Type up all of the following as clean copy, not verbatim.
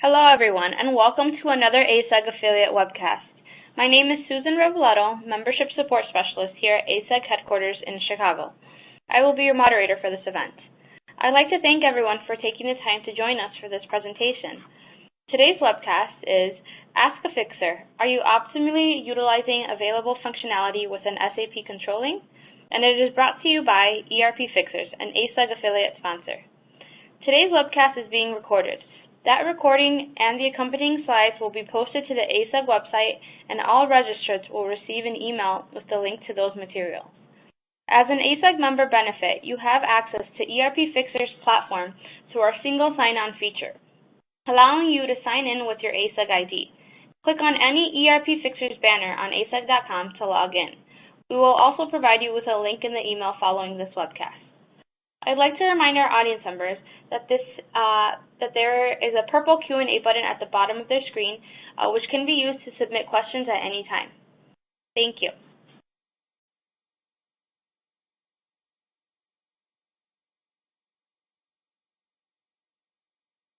Hello everyone, and welcome to another ASUG affiliate webcast. My name is Susan Reveletto, Membership Support Specialist here at ASUG headquarters in Chicago. I will be your moderator for this event. I'd like to thank everyone for taking the time to join us for this presentation. Today's webcast is Ask a Fixer. Are you optimally utilizing available functionality within SAP controlling? And it is brought to you by ERPfixers, an ASUG affiliate sponsor. Today's webcast is being recorded. That recording and the accompanying slides will be posted to the ASUG website, and all registrants will receive an email with the link to those materials. As an ASUG member benefit, you have access to ERPfixers platform through our single sign-on feature, allowing you to sign in with your ASUG ID. Click on any ERPfixers banner on asug.com to log in. We will also provide you with a link in the email following this webcast. I'd like to remind our audience members that there is a purple Q&A button at the bottom of their screen, which can be used to submit questions at any time. Thank you.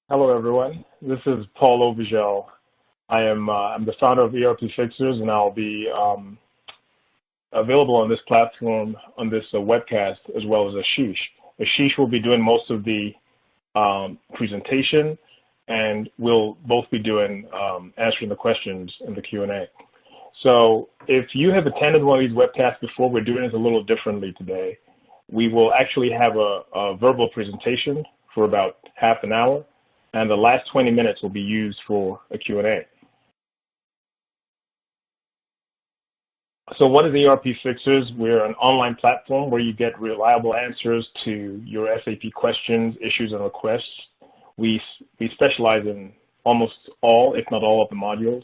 Hello, everyone. This is Paul Ovigel. I'm the founder of ERPfixers, and I'll be available on this platform, on this webcast, as well as Ashish. Ashish will be doing most of the presentation, and we'll both be doing answering the questions in the Q&A. So if you have attended one of these webcasts before, we're doing it a little differently today. We will actually have a verbal presentation for about half an hour, and the last 20 minutes will be used for a Q&A. So what is ERPfixers? We're an online platform where you get reliable answers to your SAP questions, issues, and requests. We specialize in almost all, if not all, of the modules.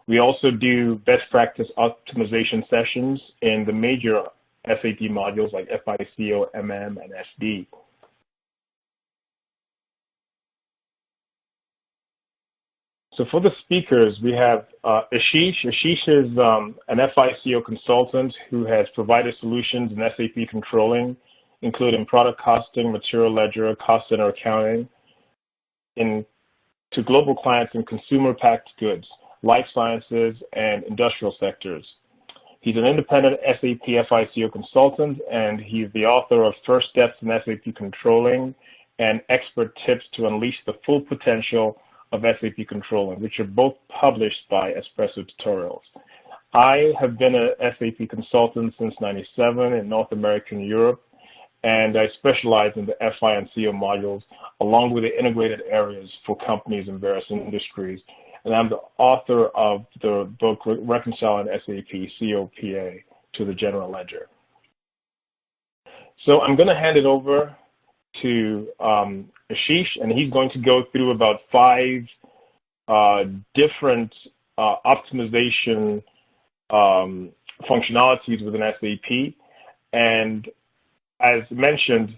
We also do best practice optimization sessions in the major SAP modules like FICO, MM, and SD. So for the speakers, we have Ashish. Ashish is an FICO consultant who has provided solutions in SAP controlling, including product costing, material ledger, cost center accounting, to global clients in consumer packaged goods, life sciences, and industrial sectors. He's an independent SAP FICO consultant, and he's the author of First Steps in SAP Controlling and Expert Tips to Unleash the Full Potential of SAP Controlling, which are both published by Espresso Tutorials. I have been a SAP consultant since '97 in North America and Europe, and I specialize in the FI and CO modules, along with the integrated areas for companies in various industries. And I'm the author of the book Reconciling SAP COPA to the General Ledger. So I'm going to hand it over to Ashish, and he's going to go through about 5 different optimization functionalities within SAP. And as mentioned,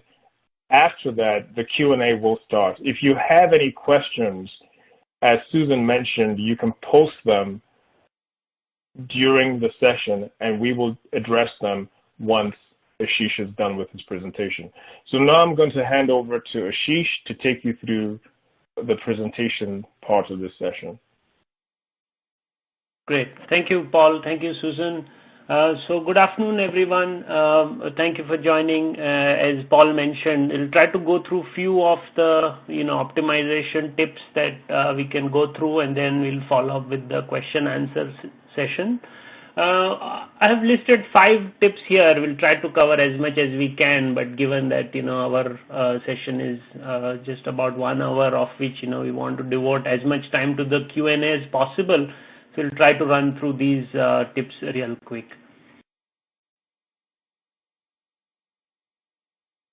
after that, the Q&A will start. If you have any questions, as Susan mentioned, you can post them during the session, and we will address them once Ashish is done with his presentation. So now I'm going to hand over to Ashish to take you through the presentation part of this session. Great. Thank you, Paul. Thank you, Susan. So good afternoon, everyone. Thank you for joining. As Paul mentioned, we'll try to go through few of the optimization tips that we can go through, and then we'll follow up with the question-answer session. I have listed 5 tips here. We'll try to cover as much as we can, but given that our session is just about 1 hour, of which we want to devote as much time to the Q&A as possible, so we'll try to run through these tips real quick.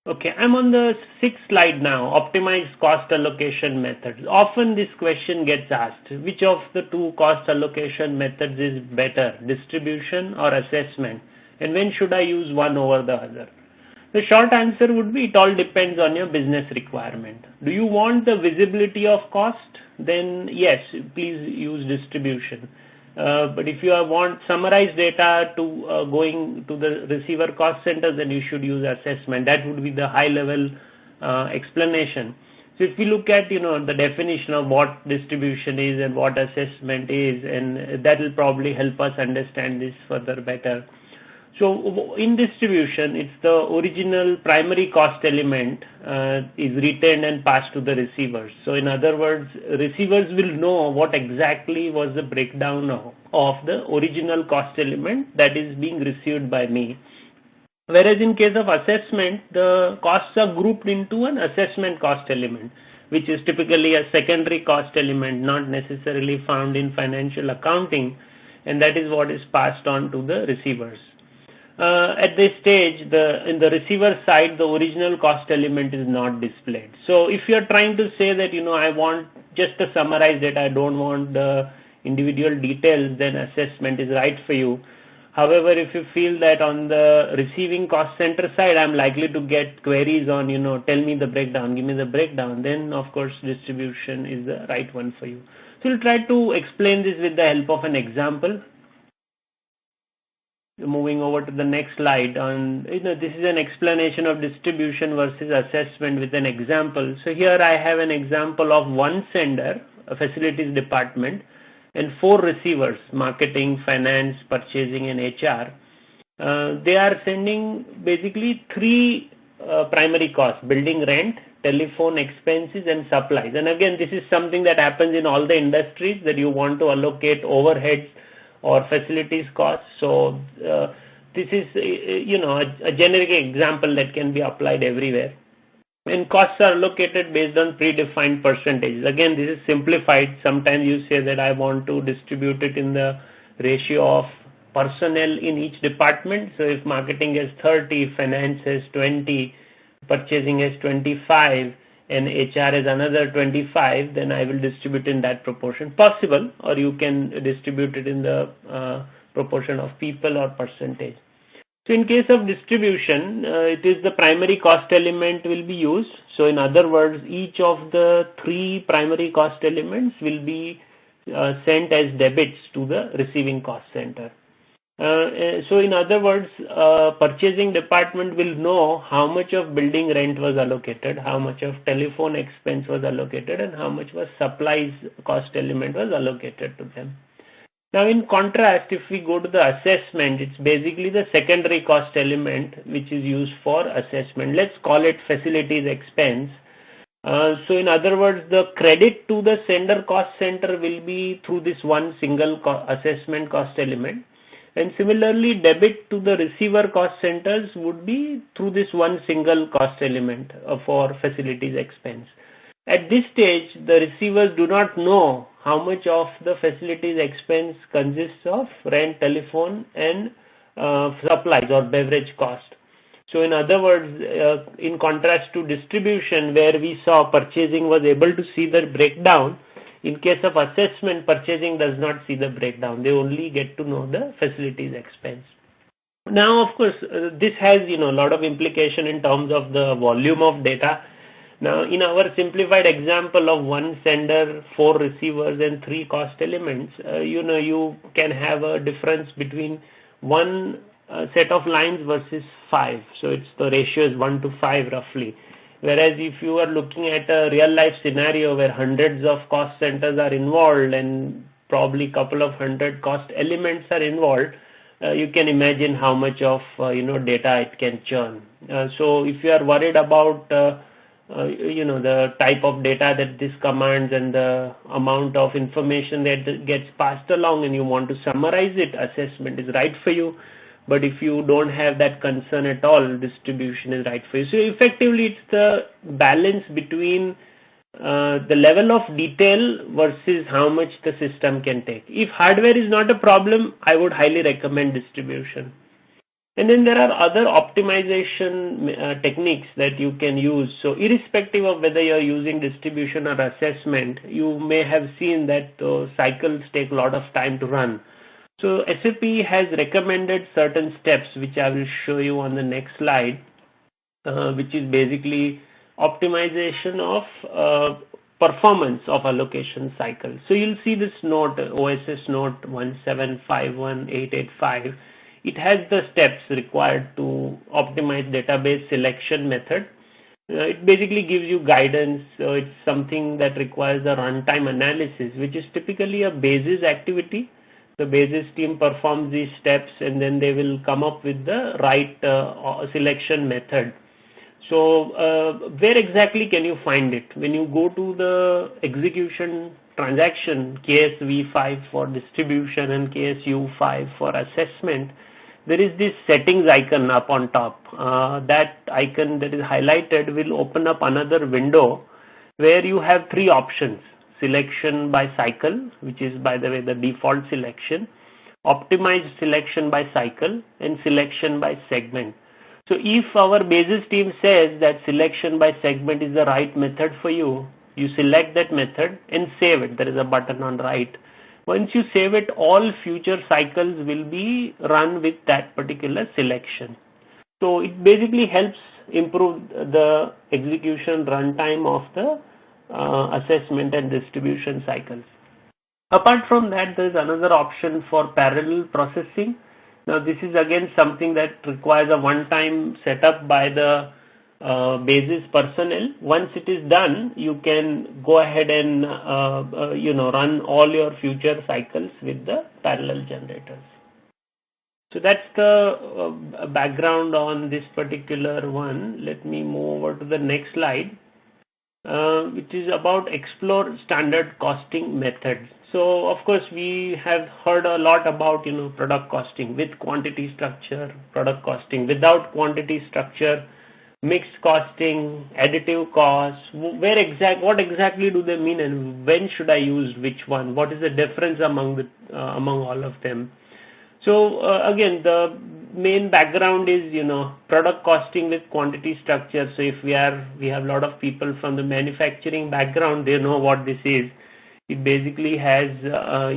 Okay, I'm on the 6th slide now, optimized cost allocation methods. Often this question gets asked, which of the 2 cost allocation methods is better, distribution or assessment? And when should I use one over the other? The short answer would be it all depends on your business requirement. Do you want the visibility of cost? Then yes, please use distribution. But if you want summarized data to going to the receiver cost center, then you should use assessment. That would be the high-level explanation. So if we look at, the definition of what distribution is and what assessment is, and that will probably help us understand this further better. So in distribution, it's the original primary cost element is retained and passed to the receivers. So in other words, receivers will know what exactly was the breakdown of the original cost element that is being received by me. Whereas in case of assessment, the costs are grouped into an assessment cost element, which is typically a secondary cost element, not necessarily found in financial accounting, and that is what is passed on to the receivers. At this stage, in the receiver side, the original cost element is not displayed. So if you're trying to say that, I want just to summarize that, I don't want the individual details, then assessment is right for you. However, if you feel that on the receiving cost center side, I'm likely to get queries on, tell me the breakdown, give me the breakdown, then of course distribution is the right one for you. So we'll try to explain this with the help of an example. Moving over to the next slide, this is an explanation of distribution versus assessment with an example. So here I have an example of one sender, a facilities department, and 4 receivers, marketing, finance, purchasing, and HR. They are sending basically 3 primary costs: building rent, telephone expenses, and supplies. And again, this is something that happens in all the industries, that you want to allocate overheads or facilities costs. So this is, a generic example that can be applied everywhere. And costs are allocated based on predefined percentages. Again, this is simplified. Sometimes you say that I want to distribute it in the ratio of personnel in each department. So if marketing has 30, finance has 20, purchasing has 25, and HR is another 25, then I will distribute in that proportion. Possible, or you can distribute it in the proportion of people or percentage. So in case of distribution, it is the primary cost element will be used. So in other words, each of the 3 primary cost elements will be sent as debits to the receiving cost center. So in other words, purchasing department will know how much of building rent was allocated, how much of telephone expense was allocated, and how much was supplies cost element was allocated to them. Now in contrast, if we go to the assessment, it's basically the secondary cost element which is used for assessment. Let's call it facilities expense. So in other words, the credit to the sender cost center will be through this one single assessment cost element. And similarly, debit to the receiver cost centers would be through this one single cost element for facilities expense. At this stage, the receivers do not know how much of the facilities expense consists of rent, telephone, and supplies or beverage cost. So in other words, in contrast to distribution, where we saw purchasing was able to see the breakdown, in case of assessment, purchasing does not see the breakdown. They only get to know the facilities expense. Now, of course, this has a lot of implication in terms of the volume of data. Now, in our simplified example of one sender, 4 receivers, and 3 cost elements, you can have a difference between one set of lines versus 5. So it's the ratio is 1 to 5 roughly. Whereas if you are looking at a real life scenario where hundreds of cost centers are involved and probably couple of 100 cost elements are involved, you can imagine how much of data it can churn. So if you are worried about the type of data that this commands and the amount of information that gets passed along, and you want to summarize it, assessment is right for you. But if you don't have that concern at all, distribution is right for you. So effectively, it's the balance between the level of detail versus how much the system can take. If hardware is not a problem, I would highly recommend distribution. And then there are other optimization techniques that you can use. So irrespective of whether you're using distribution or assessment, you may have seen that cycles take a lot of time to run. So SAP has recommended certain steps, which I will show you on the next slide, which is basically optimization of performance of allocation cycle. So you'll see this note, OSS note 1751885. It has the steps required to optimize database selection method. It basically gives you guidance. So it's something that requires a runtime analysis, which is typically a basis activity. The basis team performs these steps and then they will come up with the right selection method. So where exactly can you find it? When you go to the execution transaction, KSV5 for distribution and KSU5 for assessment, there is this settings icon up on top. That icon that is highlighted will open up another window where you have three options: selection by cycle, which is, by the way, the default selection, optimized selection by cycle, and selection by segment. So if our basis team says that selection by segment is the right method for you, you select that method and save it. There is a button on right. Once you save it, all future cycles will be run with that particular selection. So it basically helps improve the execution runtime of the assessment and distribution cycles. Apart from that, there is another option for parallel processing. Now this is again something that requires a one-time setup by the basis personnel. Once it is done, you can go ahead and run all your future cycles with the parallel generators. So that's the background on this particular one. Let me move over to the next slide, which is about explore standard costing methods. So of course we have heard a lot about product costing with quantity structure, product costing without quantity structure, mixed costing, additive costs. What exactly do they mean, and when should I use which one? What is the difference among all of them? So again, the main background is product costing with quantity structure. So if we have a lot of people from the manufacturing background, they know what this is. It basically has a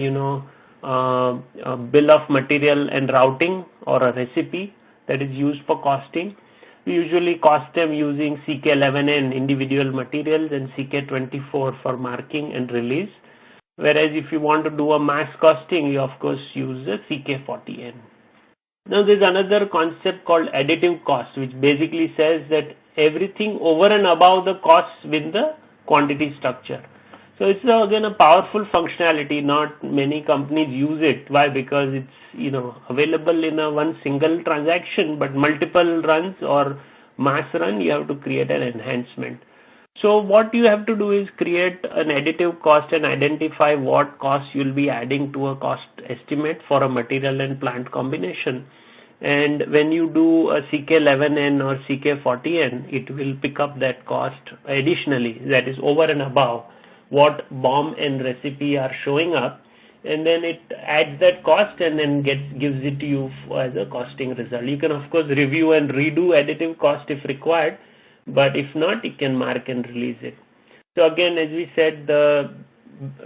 bill of material and routing, or a recipe that is used for costing. We usually cost them using CK11N individual materials and CK24 for marking and release. Whereas if you want to do a mass costing, you of course use the CK40N. Now there's another concept called additive cost, which basically says that everything over and above the costs with the quantity structure. So it's again a powerful functionality. Not many companies use it. Why? Because it's available in a one single transaction, but multiple runs or mass run, you have to create an enhancement. So what you have to do is create an additive cost and identify what costs you'll be adding to a cost estimate for a material and plant combination. And when you do a CK11N or CK40N, it will pick up that cost additionally, that is over and above what BOM and recipe are showing up, and then it adds that cost and then gives it to you as a costing result. You can of course review and redo additive cost if required, but if not, you can mark and release it. So again, as we said, the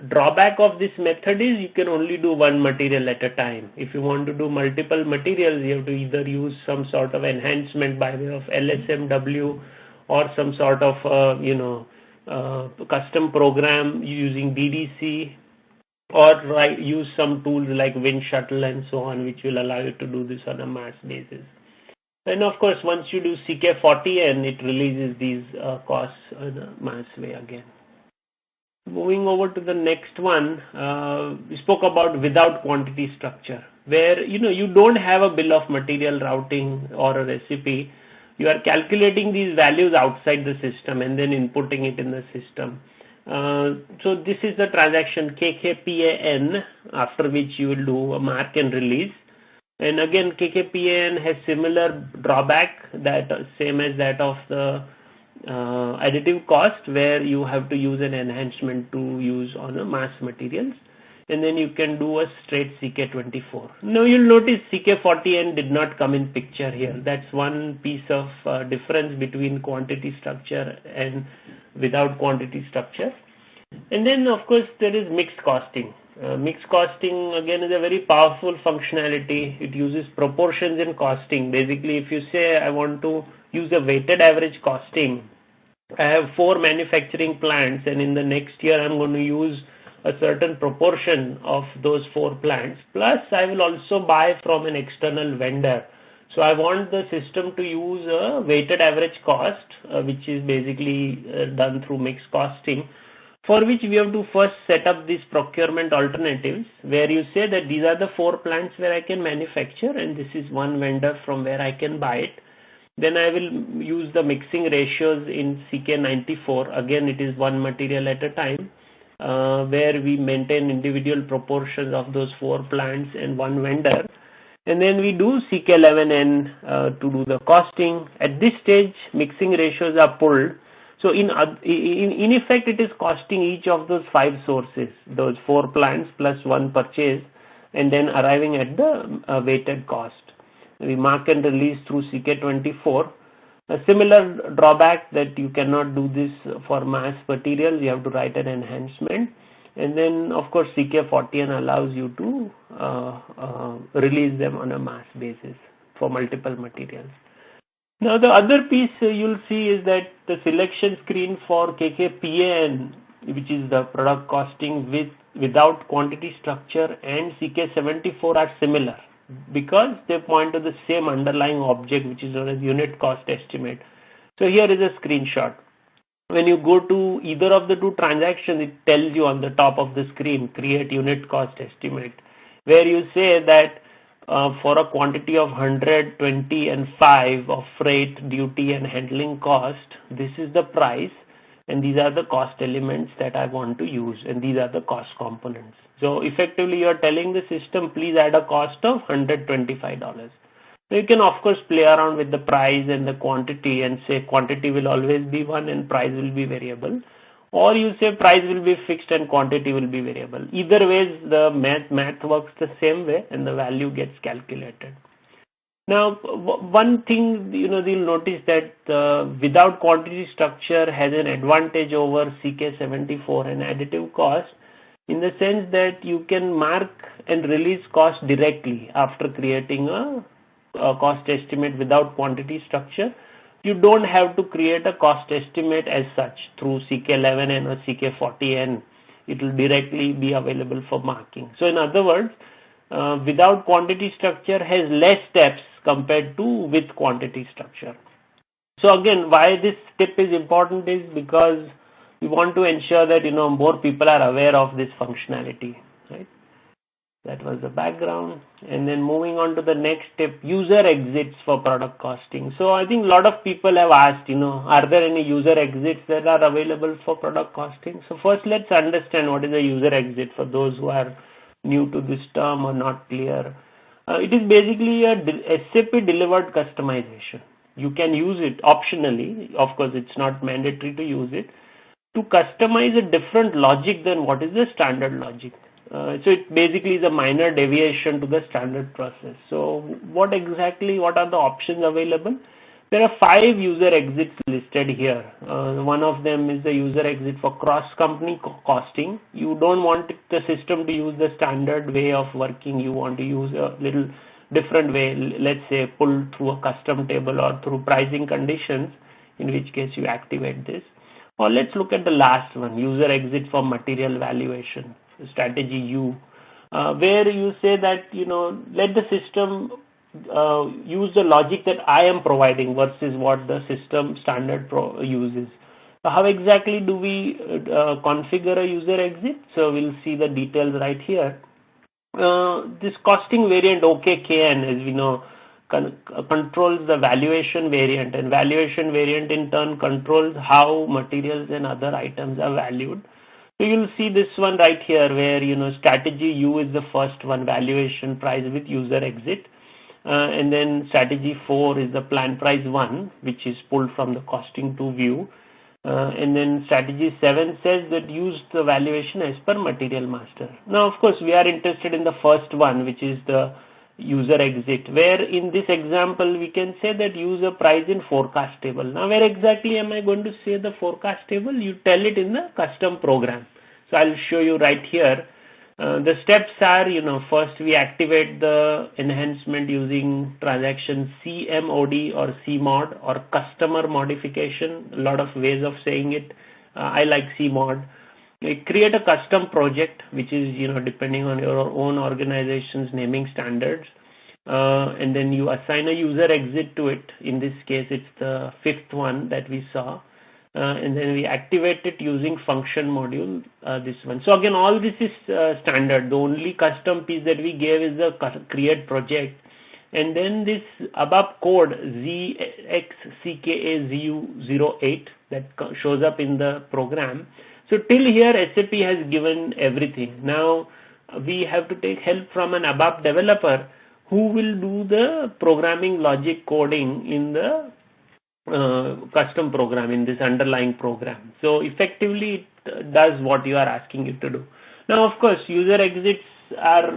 drawback of this method is you can only do one material at a time. If you want to do multiple materials, you have to either use some sort of enhancement by way of LSMW or some sort of custom program using DDC, or use some tools like Wind Shuttle and so on, which will allow you to do this on a mass basis. And of course, once you do CK40N, it releases these costs in a mass way again. Moving over to the next one, we spoke about without quantity structure, where you don't have a bill of material routing or a recipe. You are calculating these values outside the system and then inputting it in the system. So this is the transaction KKPAN, after which you will do a mark and release. And again, KKPAN has similar drawback, that same as that of the additive cost, where you have to use an enhancement to use on a mass materials. And then you can do a straight CK24. Now you'll notice CK40N did not come in picture here. That's one piece of difference between quantity structure and without quantity structure. And then of course there is mixed costing. Mixed costing again is a very powerful functionality. It uses proportions in costing. Basically, if you say I want to use a weighted average costing, I have 4 manufacturing plants, and in the next year I'm going to use a certain proportion of those 4 plants, plus I will also buy from an external vendor. So I want the system to use a weighted average cost, which is basically done through mixed costing, for which we have to first set up these procurement alternatives, where you say that these are the 4 plants where I can manufacture and this is one vendor from where I can buy it. Then I will use the mixing ratios in CK94. Again, it is one material at a time, where we maintain individual proportions of those 4 plants and one vendor. And then we do CK11N to do the costing. At this stage, mixing ratios are pulled. So in effect, it is costing each of those 5 sources, those 4 plants plus one purchase, and then arriving at the weighted cost. We mark and release through CK24. A similar drawback that you cannot do this for mass materials, you have to write an enhancement. And then, of course, CK40N allows you to release them on a mass basis for multiple materials. Now, the other piece you'll see is that the selection screen for KKPAN, which is the product costing without quantity structure, and CK74 are similar because they point to the same underlying object, which is known as unit cost estimate. So here is a screenshot. When you go to either of the 2 transactions, it tells you on the top of the screen, create unit cost estimate, where you say that for a quantity of 100, 20 and 5 of freight, duty and handling cost, this is the price and these are the cost elements that I want to use and these are the cost components. So effectively you are telling the system, please add a cost of $125. So you can of course play around with the price and the quantity and say quantity will always be 1 and price will be variable. Or you say price will be fixed and quantity will be variable. Either way, the math works the same way and the value gets calculated. Now, one thing, you'll notice that without quantity structure has an advantage over CK74 and additive cost, in the sense that you can mark and release cost directly after creating a cost estimate without quantity structure. You don't have to create a cost estimate as such through CK11N or CK40N. It will directly be available for marking. So in other words, without quantity structure has less steps compared to with quantity structure. So again, why this tip is important is because we want to ensure that more people are aware of this functionality, right? That was the background. And then moving on to the next step, user exits for product costing. So I think a lot of people have asked, are there any user exits that are available for product costing? So first let's understand what is a user exit for those who are new to this term or not clear. It is basically a SAP delivered customization. You can use it optionally. Of course, it's not mandatory to use it to customize a different logic than what is the standard logic. So it basically is a minor deviation to the standard process. So what are the options available? There are 5 user exits listed here. One of them is the user exit for cross-company costing. You don't want the system to use the standard way of working. You want to use a little different way. Let's say pull through a custom table or through pricing conditions, in which case you activate this. Or let's look at the last one, user exit for material valuation. Strategy U, where you say that let the system use the logic that I am providing versus what the system standard uses. So how exactly do we configure a user exit? So we'll see the details right here. This costing variant OKKN, as we know, controls the valuation variant, and valuation variant in turn controls how materials and other items are valued. So you'll see this one right here where, strategy U is the first one, valuation price with user exit. And then strategy 4 is the plan price 1, which is pulled from the costing 2 view. And then strategy 7 says that use the valuation as per material master. Now, of course, we are interested in the first one, which is the user exit, where in this example, we can say that use a price in forecast table. Now, where exactly am I going to say the forecast table? You tell it in the custom program. So I'll show you right here. The steps are, first we activate the enhancement using transaction CMOD or CMOD or customer modification. A lot of ways of saying it. I like CMOD. We create a custom project, which is, depending on your own organization's naming standards. and then you assign a user exit to it. In this case, it's the 5th one that we saw. And then we activate it using function module, this one. So again, all this is standard. The only custom piece that we gave is the create project. And then this ABAP code ZXCKAZU08 that shows up in the program. So till here, SAP has given everything. Now we have to take help from an ABAP developer who will do the programming logic coding in the custom program, in this underlying program. So effectively it does what you are asking it to do. Now of course user exits are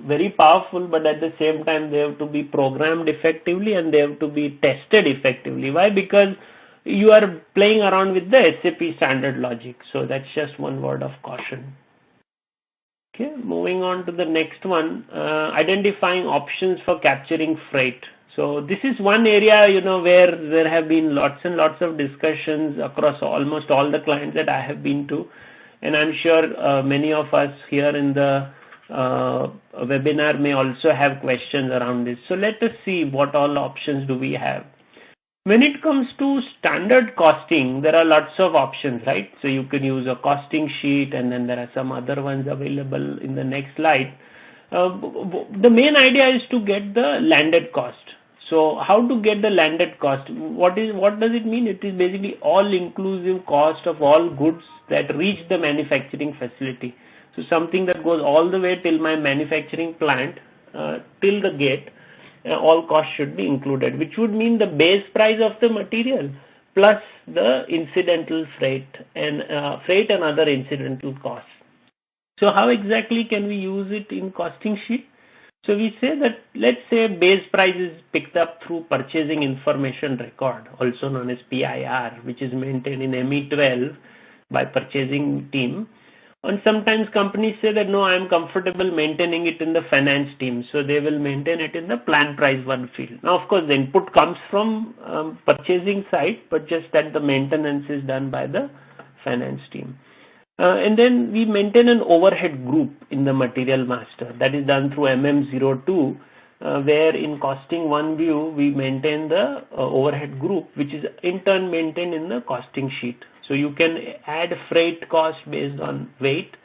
very powerful, but at the same time they have to be programmed effectively and they have to be tested effectively. Why? Because you are playing around with the SAP standard logic. So that's just one word of caution. Okay, moving on to the next one, identifying options for capturing freight. So this is one area, where there have been lots and lots of discussions across almost all the clients that I have been to. And I'm sure many of us here in the webinar may also have questions around this. So let us see what all options do we have. When it comes to standard costing, there are lots of options, right? So you can use a costing sheet, and then there are some other ones available in the next slide. The main idea is to get the landed cost. So how to get the landed cost? What does it mean? It is basically all-inclusive cost of all goods that reach the manufacturing facility. So something that goes all the way till my manufacturing plant, till the gate. All costs should be included, which would mean the base price of the material plus the incidental freight and other incidental costs. So how exactly can we use it in costing sheet? So we say that, let's say base price is picked up through purchasing information record, also known as PIR, which is maintained in ME12 by purchasing team. And sometimes companies say that, no, I am comfortable maintaining it in the finance team. So they will maintain it in the plan price one field. Now, of course, the input comes from purchasing side, but just that the maintenance is done by the finance team. And then we maintain an overhead group in the material master. That is done through MM02, where in costing one view, we maintain the overhead group, which is in turn maintained in the costing sheet. So you can add freight cost based on weight,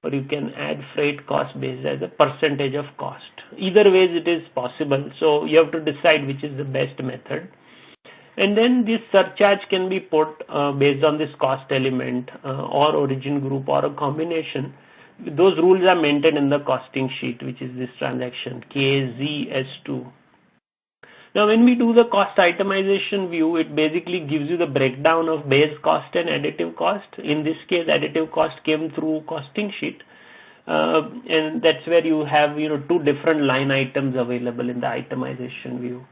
or you can add freight cost based as a percentage of cost. Either ways it is possible. So you have to decide which is the best method. And then this surcharge can be put based on this cost element or origin group or a combination. Those rules are maintained in the costing sheet, which is this transaction KZS2. Now, when we do the cost itemization view, it basically gives you the breakdown of base cost and additive cost. In this case, additive cost came through costing sheet. And that's where you have, two different line items available in the itemization view.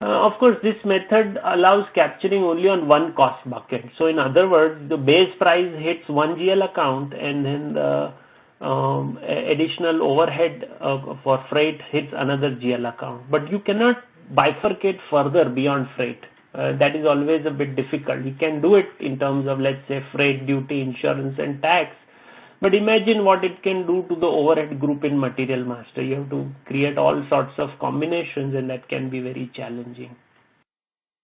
Of course, this method allows capturing only on one cost bucket. So in other words, the base price hits one GL account, and then the additional overhead for freight hits another GL account. But you cannot bifurcate further beyond freight. That is always a bit difficult. You can do it in terms of, let's say, freight, duty, insurance, and tax. But imagine what it can do to the overhead group in material master. You have to create all sorts of combinations, and that can be very challenging.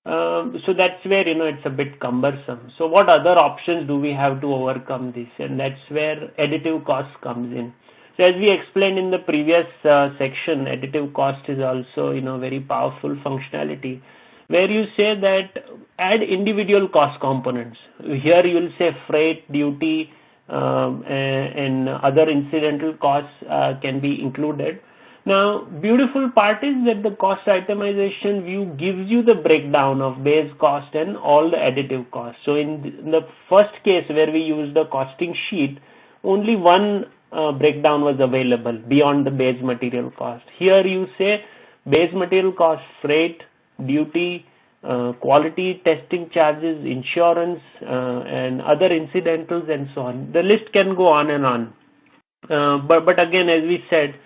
So that's where, it's a bit cumbersome. So what other options do we have to overcome this? And that's where additive cost comes in. So as we explained in the previous section, additive cost is also, very powerful functionality, where you say that add individual cost components. Here you will say freight, duty, and other incidental costs can be included. Now, beautiful part is that the cost itemization view gives you the breakdown of base cost and all the additive costs. So in the first case where we used the costing sheet, only one breakdown was available beyond the base material cost. Here you say base material cost, freight, duty, quality testing charges, insurance, and other incidentals, and so on. The list can go on and on. But again, as we said,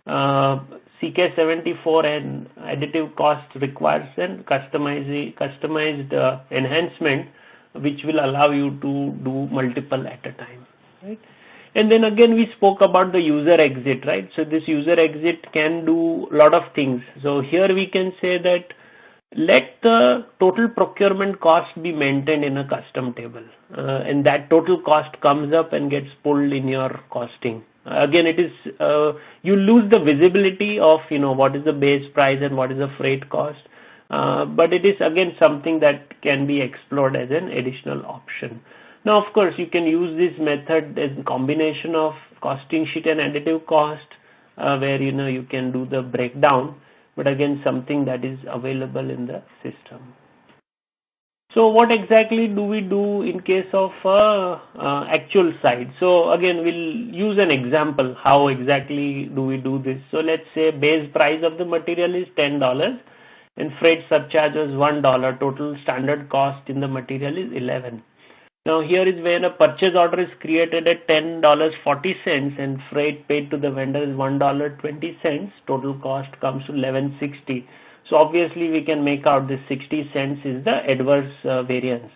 CK74 and additive cost requires a customized enhancement, which will allow you to do multiple at a time. Right? And then again, we spoke about the user exit, right? So this user exit can do a lot of things. So here we can say that let the total procurement cost be maintained in a custom table, and that total cost comes up and gets pulled in your costing. Again, it is you lose the visibility of what is the base price and what is the freight cost, but it is again something that can be explored as an additional option. Now, of course, you can use this method as a combination of costing sheet and additive cost, where you can do the breakdown, but again something that is available in the system. So what exactly do we do in case of actual side? So again, we'll use an example. How exactly do we do this? So let's say base price of the material is $10 and freight surcharge is $1. Total standard cost in the material is 11. Now here is when a purchase order is created at $10.40 and freight paid to the vendor is $1.20. Total cost comes to $11.60. So obviously we can make out this 60 cents is the adverse variance.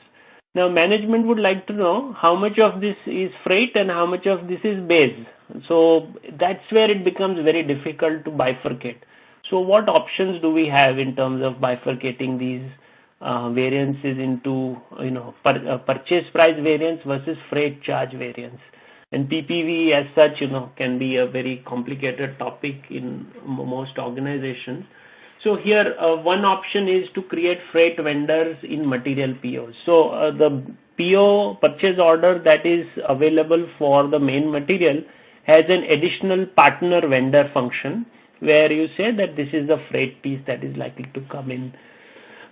Now management would like to know how much of this is freight and how much of this is base. So that's where it becomes very difficult to bifurcate. So what options do we have in terms of bifurcating these variances into purchase price variance versus freight charge variance? And PPV as such can be a very complicated topic in most organizations. So here one option is to create freight vendors in material POs. So the PO purchase order that is available for the main material has an additional partner vendor function where you say that this is the freight piece that is likely to come in.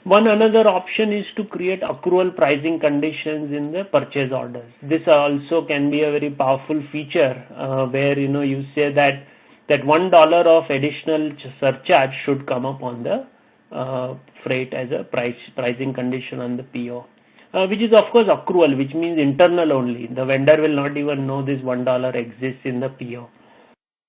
One another option is to create accrual pricing conditions in the purchase orders. This also can be a very powerful feature where you say that $1 of additional surcharge should come up on the freight as a pricing condition on the PO, which is of course accrual, which means internal only. The vendor will not even know this $1 exists in the PO.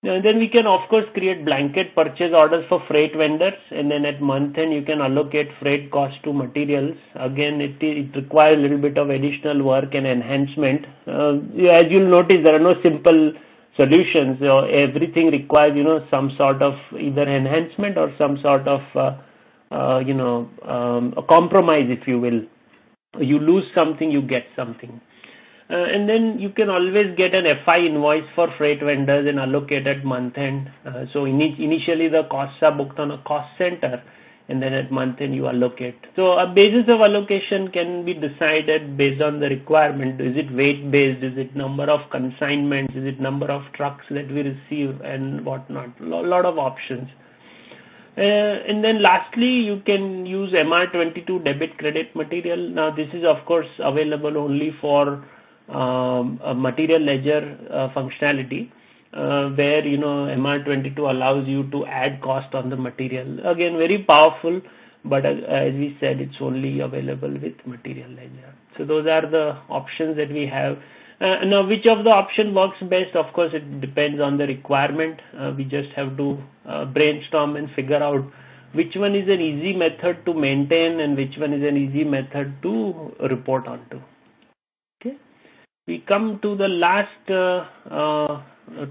And then we can of course create blanket purchase orders for freight vendors, and then at month end you can allocate freight cost to materials. Again, it requires a little bit of additional work and enhancement. As you'll notice, there are no simple solutions. Everything requires some sort of either enhancement or some sort of a compromise, if you will. You lose something, you get something. And then you can always get an FI invoice for freight vendors and allocate at month end. So initially the costs are booked on a cost center, and then at month end you allocate. So a basis of allocation can be decided based on the requirement. Is it weight based? Is it number of consignments? Is it number of trucks that we receive and whatnot? A lot of options. And then lastly, you can use MR22 debit credit material. Now this is of course available only for a material ledger functionality, where MR22 allows you to add cost on the material. Again, very powerful, but as we said, it's only available with material ledger. So those are the options that we have. Now, which of the option works best? Of course, it depends on the requirement. We just have to brainstorm and figure out which one is an easy method to maintain and which one is an easy method to report onto. Okay. We come to the last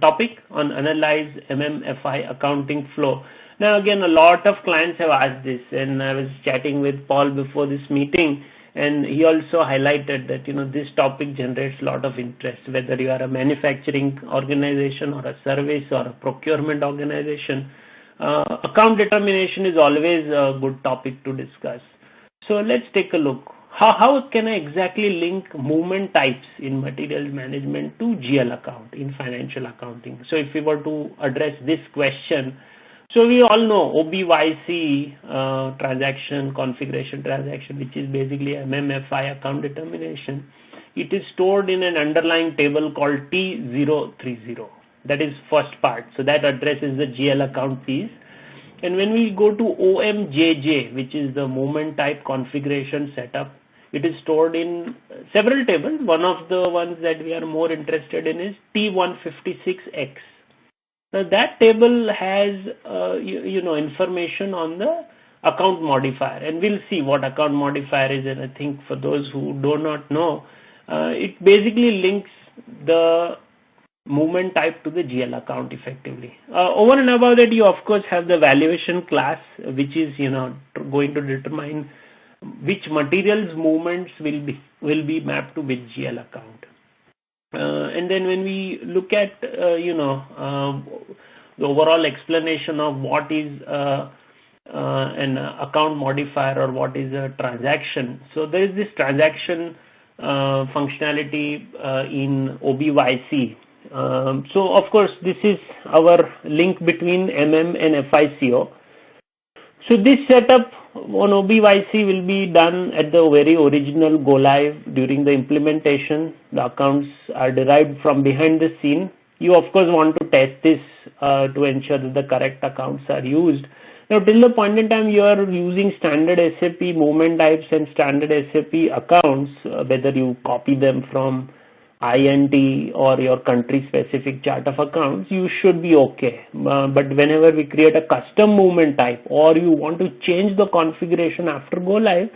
topic on analyze MMFI accounting flow. Now again, a lot of clients have asked this, and I was chatting with Paul before this meeting, and he also highlighted that this topic generates a lot of interest, whether you are a manufacturing organization or a service or a procurement organization. Account determination is always a good topic to discuss. So let's take a look. How can I exactly link movement types in materials management to GL account in financial accounting? So if we were to address this question, so we all know OBYC transaction, configuration transaction, which is basically MMFI account determination. It is stored in an underlying table called T030. That is first part. So that addresses the GL account piece. And when we go to OMJJ, which is the movement type configuration setup, it is stored in several tables. One of the ones that we are more interested in is T156X. Now that table has information on the account modifier, and we'll see what account modifier is. And I think for those who do not know, it basically links the movement type to the GL account effectively. Over and above that, you of course have the valuation class, which is going to determine which materials movements will be mapped to which GL account. And then when we look at the overall explanation of what is an account modifier or what is a transaction. So there is this transaction functionality in OBYC. So of course this is our link between MM and FICO. So this setup on OBYC will be done at the very original go live during the implementation. The accounts are derived from behind the scene. You of course want to test this to ensure that the correct accounts are used. Now till the point in time you are using standard SAP movement types and standard SAP accounts, whether you copy them from INT or your country specific chart of accounts, you should be okay. But whenever we create a custom movement type or you want to change the configuration after go live,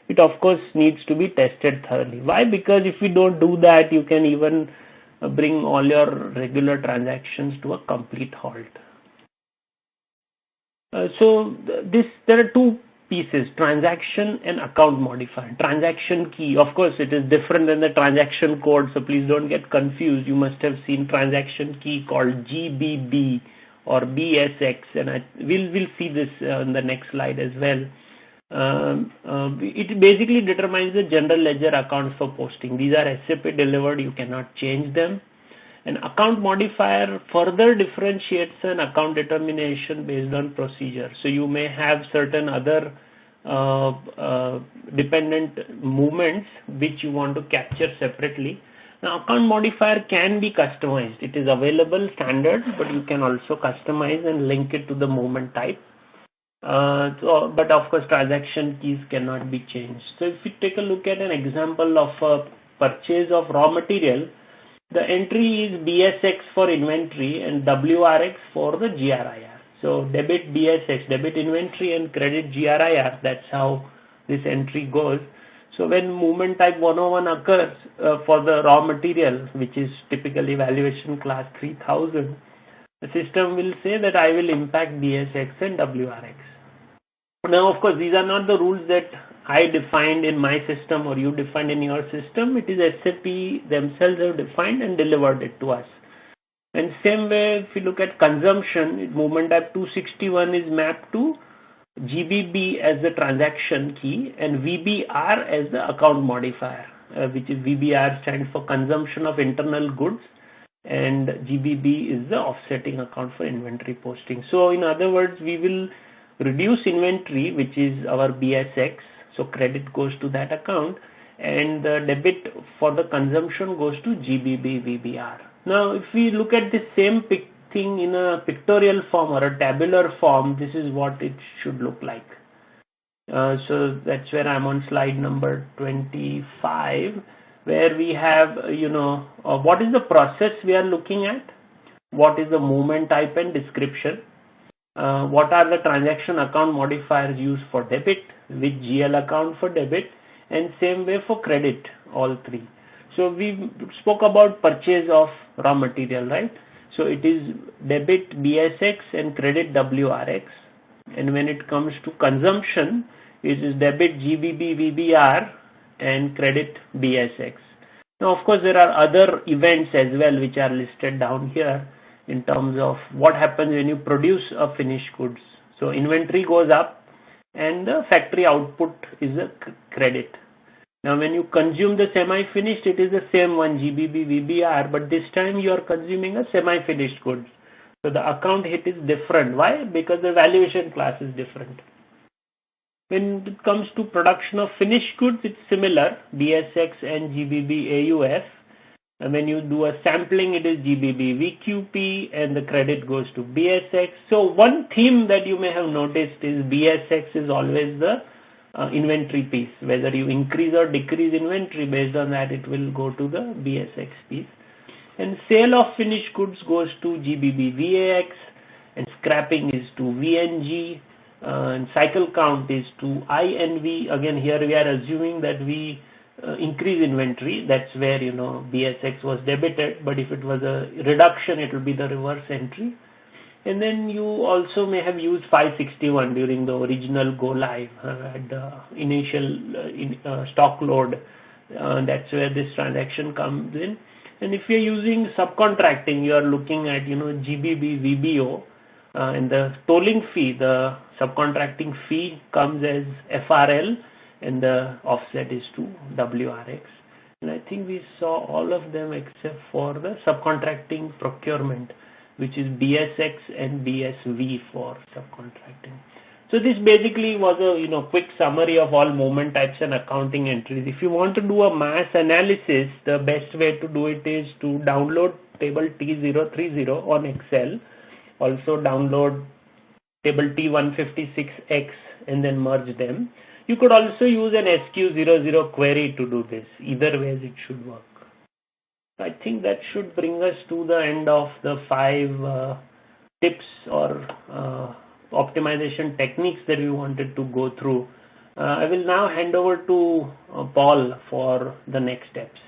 it of course needs to be tested thoroughly. Why? Because if we don't do that, you can even bring all your regular transactions to a complete halt. So there are two pieces, transaction and account modifier. Transaction key, of course it is different than the transaction code, so please don't get confused. You must have seen transaction key called GBB or BSX, and we'll see this in the next slide as well. It basically determines the general ledger accounts for posting. These are SAP delivered, you cannot change them. An account modifier further differentiates an account determination based on procedure. So you may have certain other dependent movements which you want to capture separately. Now account modifier can be customized. It is available standard, but you can also customize and link it to the movement type. But of course transaction keys cannot be changed. So if you take a look at an example of a purchase of raw material, the entry is BSX for inventory and WRX for the GRIR. So debit BSX, debit inventory, and credit GRIR, that's how this entry goes. So when movement type 101 occurs for the raw material, which is typically valuation class 3000, the system will say that I will impact BSX and WRX. Now of course these are not the rules that I defined in my system or you defined in your system. It is SAP themselves have defined and delivered it to us. And same way, if you look at consumption, movement type 261 is mapped to GBB as the transaction key and VBR as the account modifier, which is VBR stands for consumption of internal goods and GBB is the offsetting account for inventory posting. So in other words, we will reduce inventory, which is our BSX. So credit goes to that account and the debit for the consumption goes to GBB VBR. Now if we look at the same thing in a pictorial form or a tabular form, this is what it should look like. So that's where I'm on slide number 25, where we have, what is the process we are looking at, what is the movement type and description, what are the transaction account modifiers used for debit, which GL account for debit, and same way for credit, all three. So we spoke about purchase of raw material, right? So it is debit BSX and credit WRX. And when it comes to consumption, it is debit GBB VBR and credit BSX. Now of course there are other events as well which are listed down here in terms of what happens when you produce a finished goods. So inventory goes up and the factory output is a credit. Now when you consume the semi-finished, it is the same one GBB VBR, but this time you are consuming a semi-finished goods. So the account hit is different. Why? Because the valuation class is different. When it comes to production of finished goods, it's similar, BSX and GBB AUF. And when you do a sampling, it is GBB VQP and the credit goes to BSX. So one theme that you may have noticed is BSX is always the inventory piece. Whether you increase or decrease inventory, based on that it will go to the BSX piece. And sale of finished goods goes to GBB VAX and scrapping is to VNG and cycle count is to INV. Again here we are assuming that we increase inventory, that's where, BSX was debited, but if it was a reduction, it will be the reverse entry. And then you also may have used 561 during the original go live at the initial stock load. That's where this transaction comes in. And if you're using subcontracting, you are looking at, GBB, VBO, and the tolling fee, the subcontracting fee comes as FRL, and the offset is to WRX. And I think we saw all of them except for the subcontracting procurement, which is BSX and BSV for subcontracting. So this basically was a quick summary of all movement types and accounting entries. If you want to do a mass analysis, the best way to do it is to download table T030 on Excel. Also download table T156X and then merge them. You could also use an SQ00 query to do this. Either ways it should work. I think that should bring us to the end of the 5 tips or optimization techniques that we wanted to go through. I will now hand over to Paul for the next steps.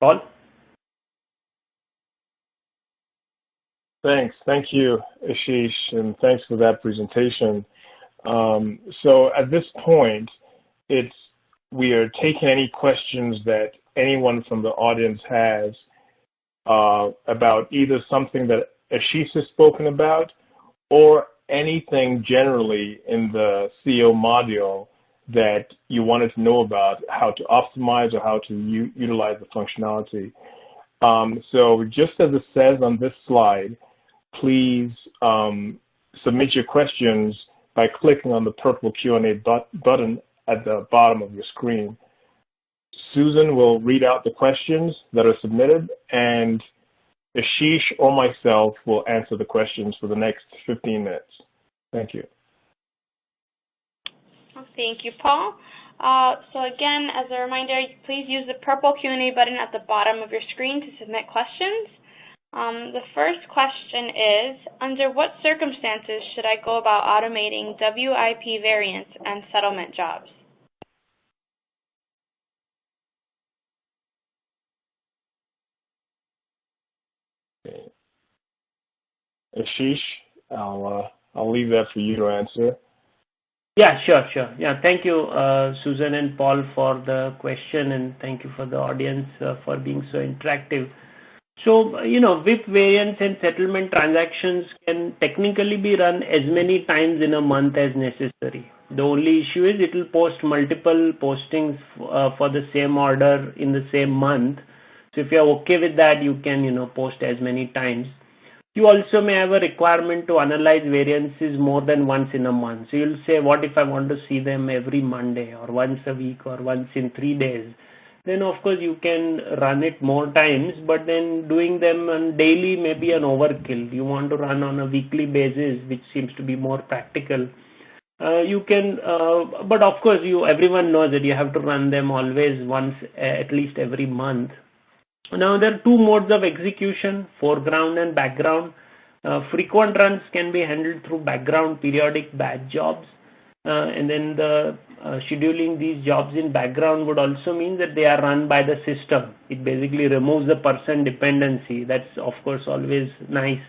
Paul? Thanks. Thank you, Ashish, and thanks for that presentation. So at this point, we are taking any questions that anyone from the audience has about either something that Ashish has spoken about or anything generally in the CO module that you wanted to know about, how to optimize or how to utilize the functionality. So just as it says on this slide, please submit your questions by clicking on the purple Q&A button at the bottom of your screen. Susan will read out the questions that are submitted, and Ashish or myself will answer the questions for the next 15 minutes. Thank you. Thank you, Paul. So again, as a reminder, please use the purple Q&A button at the bottom of your screen to submit questions. The first question is, under what circumstances should I go about automating WIP variants and settlement jobs? Okay. Ashish, I'll leave that for you to answer. Yeah, sure. Yeah, thank you, Susan and Paul, for the question, and thank you for the audience for being so interactive. So, WIP variants and settlement transactions can technically be run as many times in a month as necessary. The only issue is it will post multiple postings for the same order in the same month. So if you're okay with that, you can, post as many times. You also may have a requirement to analyze variances more than once in a month. So you'll say, what if I want to see them every Monday or once a week or once in 3 days? Then of course you can run it more times, but then doing them on daily may be an overkill. You want to run on a weekly basis, which seems to be more practical. You can, but of course everyone knows that you have to run them always once, at least every month. Now there are 2 modes of execution, foreground and background. Frequent runs can be handled through background periodic batch jobs. And then the scheduling these jobs in background would also mean that they are run by the system. It basically removes the person dependency. That's of course always nice.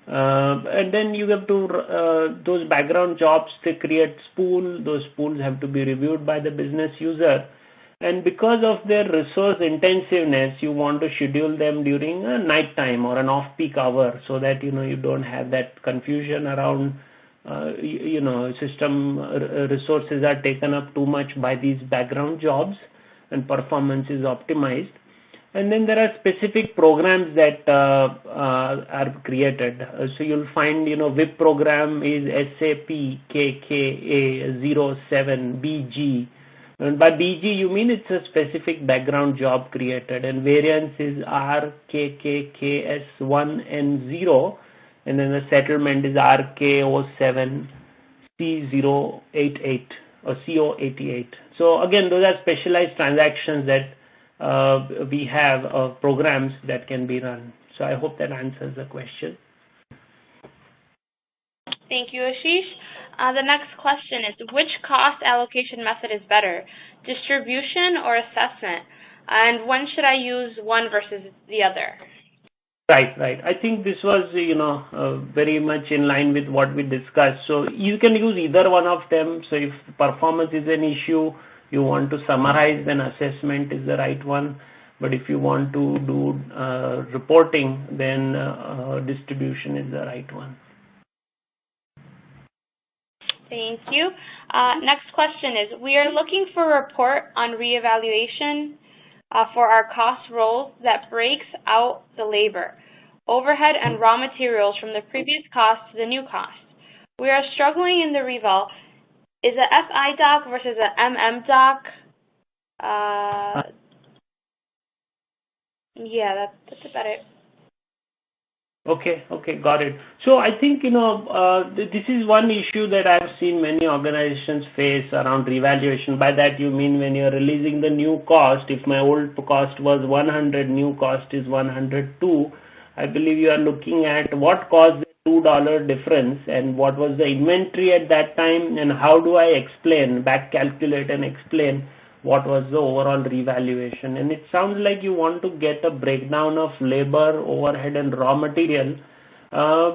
And then you have to, those background jobs, they create spool. Those spools have to be reviewed by the business user. And because of their resource intensiveness, you want to schedule them during a night time or an off-peak hour so that, you don't have that confusion around, system resources are taken up too much by these background jobs and performance is optimized. And then there are specific programs that are created. So you'll find, WIP program is SAP KKA07BG. And by BG, you mean it's a specific background job created, and variance is RKKKS1 and 0, and then the settlement is RK07C088 or CO88. So again, those are specialized transactions that we have programs that can be run. So I hope that answers the question. Thank you, Ashish. The next question is, which cost allocation method is better, distribution or assessment? And when should I use one versus the other? Right. I think this was, very much in line with what we discussed. So you can use either one of them. So if performance is an issue, you want to summarize, then assessment is the right one. But if you want to do reporting, then distribution is the right one. Thank you. Next question is, we are looking for a report on reevaluation for our cost roles that breaks out the labor, overhead, and raw materials from the previous cost to the new cost. We are struggling in the reval. Is a FI doc versus a MM doc? Yeah, that's about it. Okay, got it. So I think, this is one issue that I've seen many organizations face around revaluation. By that you mean when you're releasing the new cost, if my old cost was 100, new cost is 102, I believe you are looking at what caused the $2 difference and what was the inventory at that time, and how do I back calculate and explain what was the overall revaluation. And it sounds like you want to get a breakdown of labor, overhead, and raw material,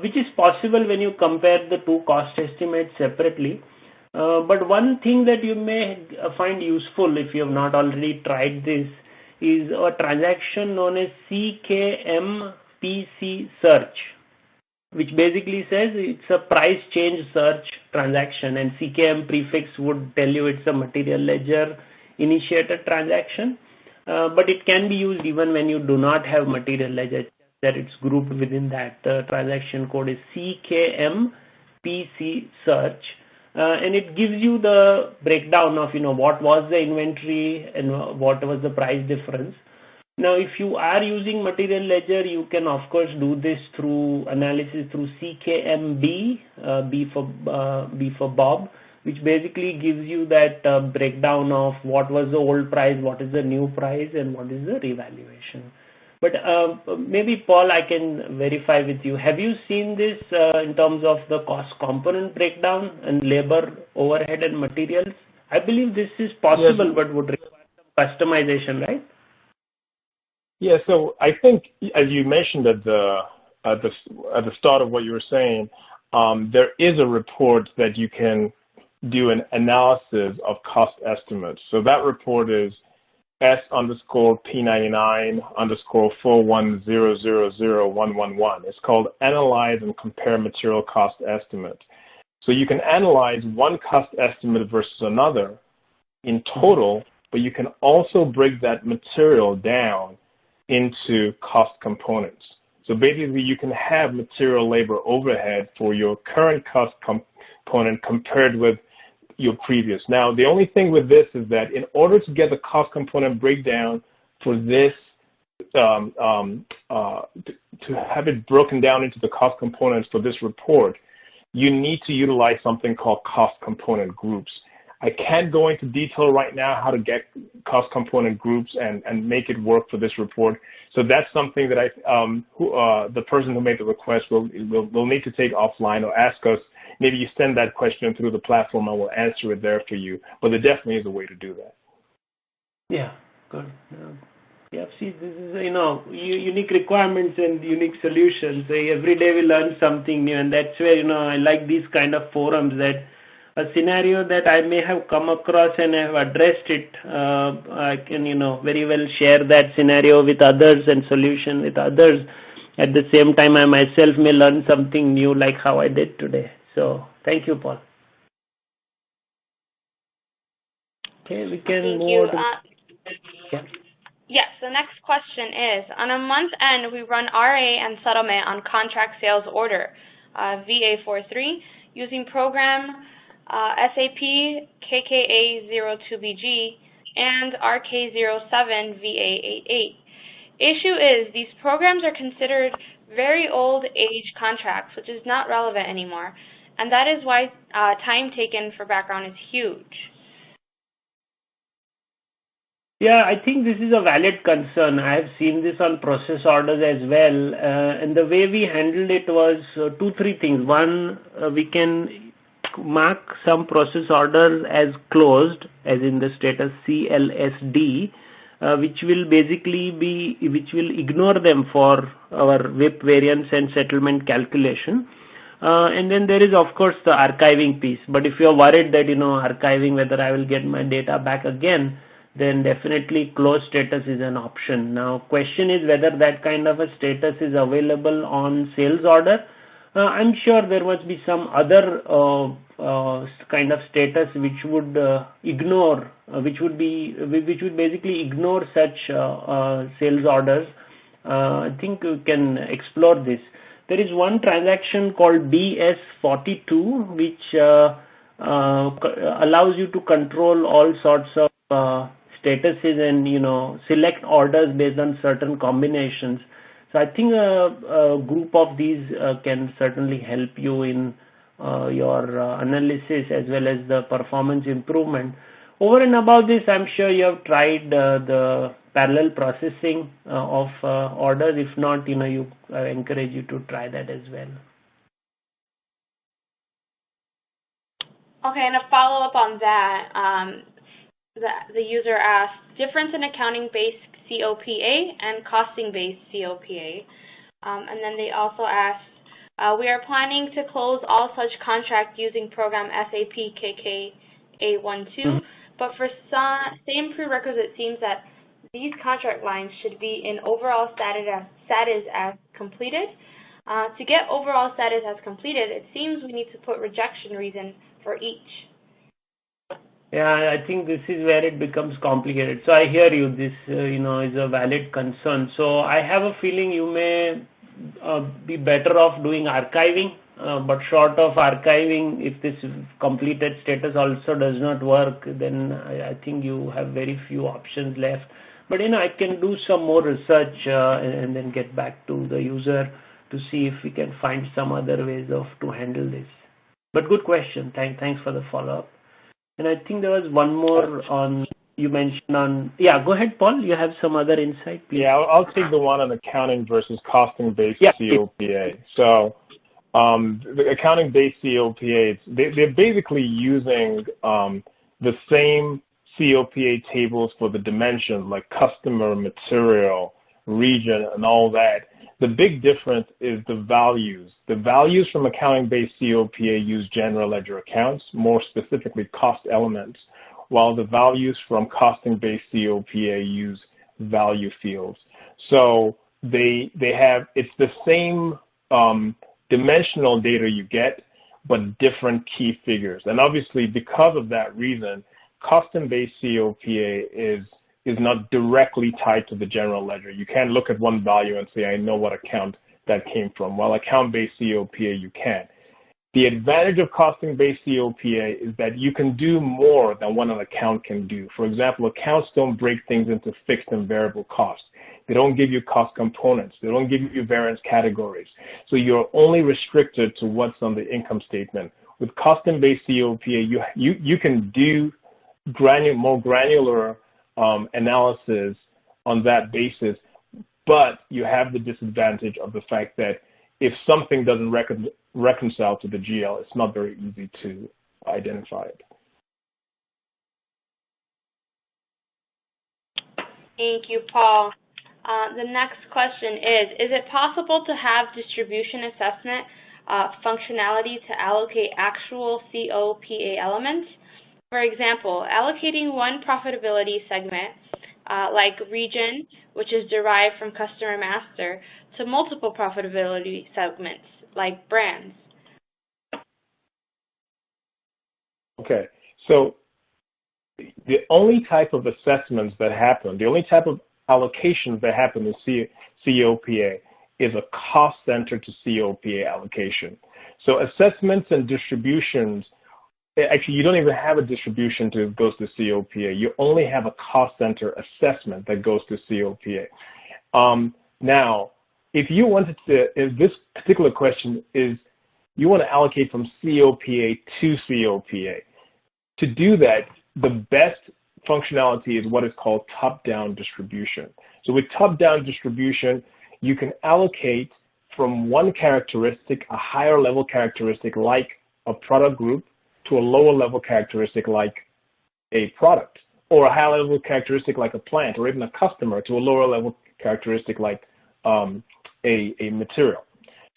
which is possible when you compare the two cost estimates separately. But one thing that you may find useful if you have not already tried this is a transaction known as CKMPC search, which basically says it's a price change search transaction, and CKM prefix would tell you it's a material ledger initiated transaction, but it can be used even when you do not have material ledger, that it's grouped within that. The transaction code is CKMPC search, and it gives you the breakdown of what was the inventory and what was the price difference. Now, if you are using material ledger, you can of course do this through analysis through CKMB, B for Bob, which basically gives you that breakdown of what was the old price, what is the new price, and what is the revaluation. But maybe, Paul, I can verify with you. Have you seen this in terms of the cost component breakdown and labor, overhead, and materials? I believe this is possible, yes, but would require some customization, right? Yeah, so I think, as you mentioned at the start of what you were saying, there is a report that you can do an analysis of cost estimates. So that report is S_P99_410000111. It's called Analyze and Compare Material Cost Estimate. So you can analyze one cost estimate versus another in total, but you can also break that material down into cost components. So basically you can have material, labor, overhead for your current cost component compared with your previous. Now, the only thing with this is that in order to get the cost component breakdown for this, to have it broken down into the cost components for this report, you need to utilize something called cost component groups. I can't go into detail right now how to get cost component groups and make it work for this report. So that's something that the person who made the request will need to take offline or ask us. Maybe you send that question through the platform and we'll answer it there for you. But there definitely is a way to do that. Yeah, good. Yeah, see, this is, unique requirements and unique solutions. Every day we learn something new, and that's where, I like these kind of forums, that a scenario that I may have come across and have addressed it, I can, very well share that scenario with others and solution with others. At the same time, I myself may learn something new like how I did today. So thank you, Paul. Okay, we can move on. Yeah. Yes, the next question is, on a month end, we run RA and settlement on contract sales order, VA43, using program SAP KKA02BG and RK07 VA88. Issue is these programs are considered very old age contracts, which is not relevant anymore, and that is why time taken for background is huge. Yeah, I think this is a valid concern. I have seen this on process orders as well. And the way we handled it was two, three things. One, we can mark some process orders as closed, as in the status CLSD, which will ignore them for our WIP variance and settlement calculation. And then there is, of course, the archiving piece. But if you're worried that, archiving, whether I will get my data back again, then definitely closed status is an option. Now, question is whether that kind of a status is available on sales order. I'm sure there must be some other kind of status which would basically ignore such sales orders. I think we can explore this. There is one transaction called BS42 which allows you to control all sorts of statuses and select orders based on certain combinations. So I think a group of these can certainly help you in your analysis as well as the performance improvement. Over and above this, I'm sure you have tried the parallel processing of orders. If not, I encourage you to try that as well. Okay, and a follow-up on that, the user asked, difference in accounting-based COPA and costing-based COPA. And then they also asked, we are planning to close all such contracts using program SAP KK-A12, but for same prerequisite, it seems that these contract lines should be in overall status as completed. To get overall status as completed, it seems we need to put rejection reason for each. Yeah, I think this is where it becomes complicated. So I hear you. This, is a valid concern. So I have a feeling you may be better off doing archiving, but short of archiving, if this completed status also does not work, then I think you have very few options left. But, I can do some more research and then get back to the user to see if we can find some other ways to handle this. But good question. Thanks for the follow-up. And I think there was one more you mentioned on, yeah, go ahead, Paul. You have some other insight, please. Yeah, I'll take the one on accounting versus costing-based COPA. So the accounting-based COPA, they're basically using the same COPA tables for the dimensions like customer, material, region, and all that. The big difference is the values. The values from accounting-based COPA use general ledger accounts, more specifically cost elements, while the values from costing-based COPA use value fields. So it's the same dimensional data you get, but different key figures. And obviously, because of that reason, custom-based COPA is not directly tied to the general ledger. You can't look at one value and say, I know what account that came from. While account-based COPA, you can. The advantage of costing-based COPA is that you can do more than what an account can do. For example, accounts don't break things into fixed and variable costs. They don't give you cost components. They don't give you variance categories. So you're only restricted to what's on the income statement. With custom-based COPA, you can do more granular analysis on that basis, but you have the disadvantage of the fact that if something doesn't reconcile to the GL, it's not very easy to identify it. Thank you, Paul. The next question is it possible to have distribution assessment functionality to allocate actual COPA elements? For example, allocating one profitability segment, like region, which is derived from customer master, to multiple profitability segments, like brands. Okay, so the only type of assessments that happen, the only type of allocations that happen in COPA is a cost center to COPA allocation. So assessments and distributions, actually, you don't even have a distribution that goes to COPA. You only have a cost center assessment that goes to COPA. Now, if this particular question is, you want to allocate from COPA to COPA. To do that, the best functionality is what is called top-down distribution. So with top-down distribution, you can allocate from one characteristic, a higher level characteristic like a product group, to a lower level characteristic like a product, or a high level characteristic like a plant, or even a customer to a lower level characteristic like a material.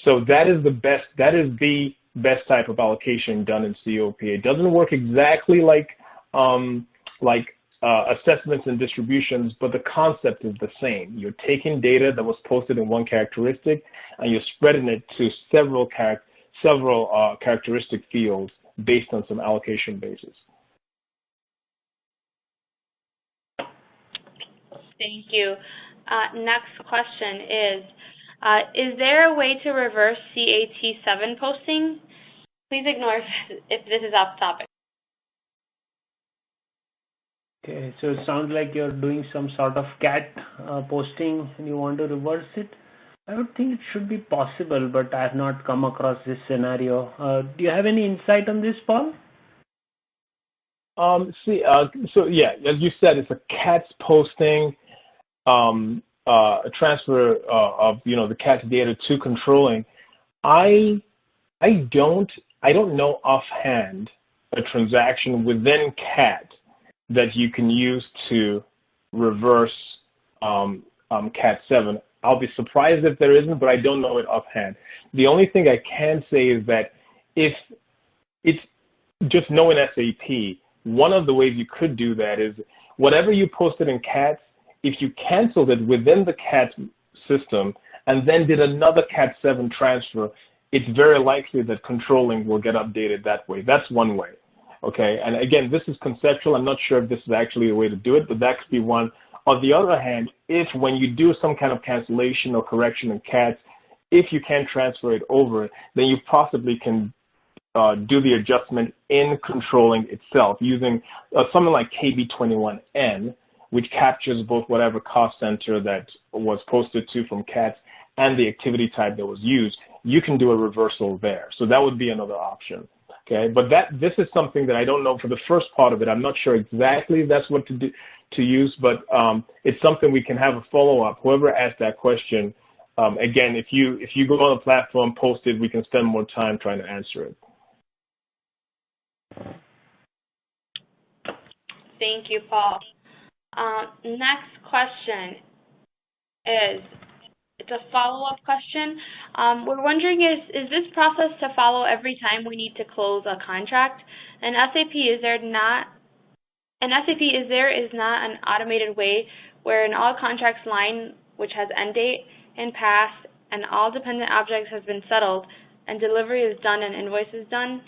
So that is the best type of allocation done in COP. It doesn't work exactly like assessments and distributions, but the concept is the same. You're taking data that was posted in one characteristic and you're spreading it to several characteristic fields based on some allocation basis. Thank you. Next question is there a way to reverse CAT7 posting? Please ignore if this is off topic. Okay, so it sounds like you're doing some sort of CAT posting and you want to reverse it. I would think it should be possible, but I have not come across this scenario. Do you have any insight on this, Paul? So yeah, as you said, it's a CATS posting, a transfer of the CATS data to controlling. I don't know offhand a transaction within CAT that you can use to reverse CAT7. I'll be surprised if there isn't, but I don't know it offhand. The only thing I can say is that if it's just knowing SAP, one of the ways you could do that is whatever you posted in CATS, if you canceled it within the CATS system and then did another CAT7 transfer, it's very likely that controlling will get updated that way. That's one way. Okay, and again, this is conceptual. I'm not sure if this is actually a way to do it, but that could be one. On the other hand, if when you do some kind of cancellation or correction in CATS, if you can transfer it over, then you possibly can do the adjustment in controlling itself using something like KB21N, which captures both whatever cost center that was posted to from CATS and the activity type that was used. You can do a reversal there. So that would be another option. Okay, but this is something that I don't know for the first part of it. I'm not sure exactly that's what to use, but it's something we can have a follow-up. Whoever asked that question, again, if you go on the platform, post it, we can spend more time trying to answer it. Thank you, Paul. Next question is, it's a follow-up question. We're wondering, is this process to follow every time we need to close a contract? In SAP, is there not an automated way where an all contracts line, which has end date and pass, and all dependent objects has been settled, and delivery is done and invoice is done?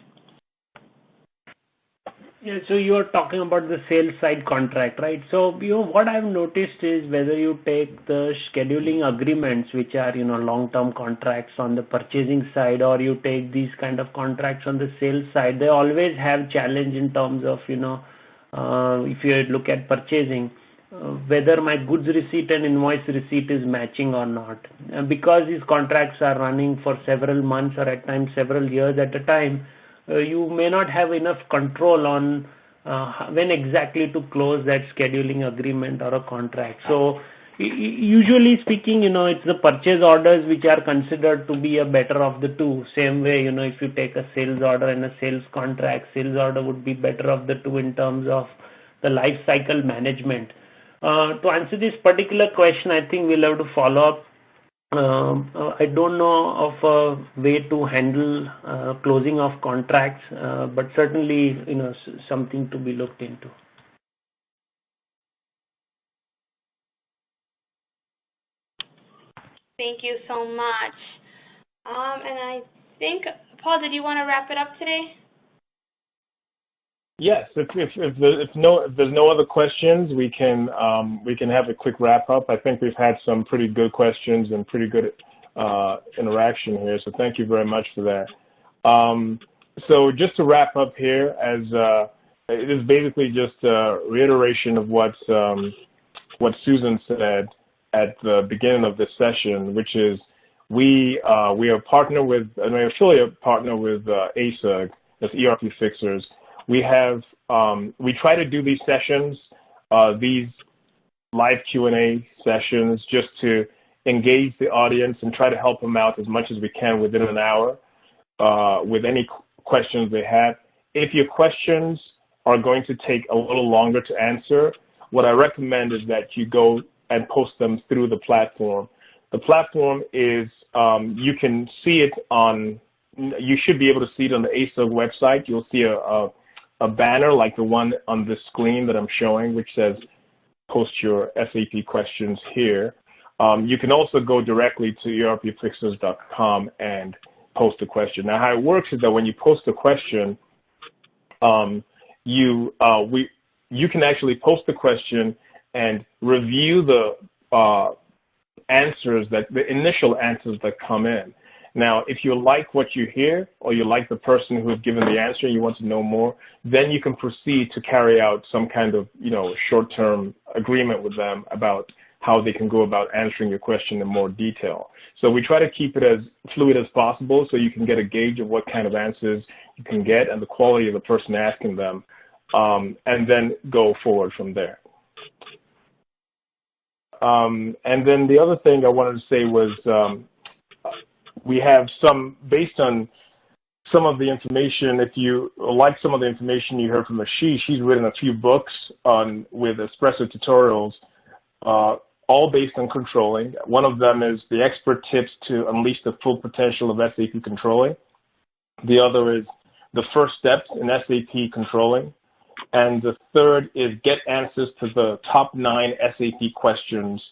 Yeah, so you're talking about the sales side contract, right? So, what I've noticed is whether you take the scheduling agreements, which are, long-term contracts on the purchasing side, or you take these kind of contracts on the sales side, they always have challenge in terms of, if you look at purchasing, whether my goods receipt and invoice receipt is matching or not. And because these contracts are running for several months or at times several years at a time, you may not have enough control on when exactly to close that scheduling agreement or a contract. So usually speaking, it's the purchase orders which are considered to be a better of the two. Same way, if you take a sales order and a sales contract, sales order would be better of the two in terms of the life cycle management. To answer this particular question, I think we'll have to follow up. I don't know of a way to handle closing of contracts, but certainly, something to be looked into. Thank you so much. And I think, Paul, did you want to wrap it up today? Yes. If there's no other questions, we can have a quick wrap up. I think we've had some pretty good questions and pretty good interaction here. So thank you very much for that. So just to wrap up here, as it is basically just a reiteration of what Susan said at the beginning of this session, which is we are an affiliate partner with ASUG, that's ERPfixers. We try to do these sessions these live Q&A sessions just to engage the audience and try to help them out as much as we can within an hour with any questions they have. If your questions are going to take a little longer to answer, what I recommend is that you go and post them through the platform. The platform is, you can see it on, you should be able to see it on the ASUG website. You'll see a banner like the one on the screen that I'm showing, which says post your SAP questions here. You can also go directly to ERPfixers.com and post a question. Now, how it works is that when you post a question, you can actually post the question and review the answers, the initial answers that come in. Now, if you like what you hear, or you like the person who has given the answer and you want to know more, then you can proceed to carry out some kind of, short-term agreement with them about how they can go about answering your question in more detail. So we try to keep it as fluid as possible so you can get a gauge of what kind of answers you can get and the quality of the person asking them, and then go forward from there. And then the other thing I wanted to say was we have some, based on some of the information, if you like some of the information you heard from Ashish, he's written a few books with espresso tutorials, all based on controlling. One of them is the expert tips to unleash the full potential of SAP controlling. The other is the first steps in SAP controlling. And the third is get answers to the top 9 SAP questions,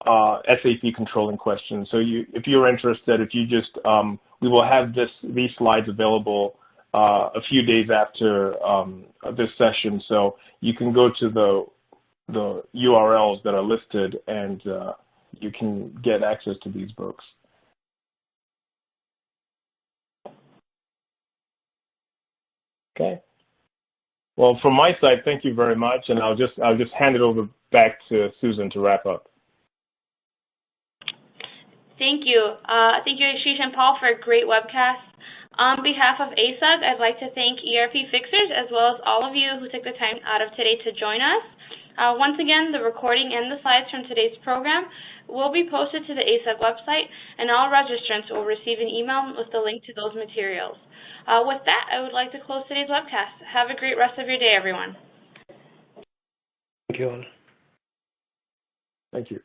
SAP controlling questions. So if you're interested, if you just, we will have these slides available a few days after this session. So you can go to the URLs that are listed and you can get access to these books. Okay. Well, from my side, thank you very much, and I'll just hand it over back to Susan to wrap up. Thank you. Thank you, Ashish and Paul, for a great webcast. On behalf of ASUG, I'd like to thank ERPfixers as well as all of you who took the time out of today to join us. Once again, the recording and the slides from today's program will be posted to the ASUG website, and all registrants will receive an email with the link to those materials. With that, I would like to close today's webcast. Have a great rest of your day, everyone. Thank you all. Thank you.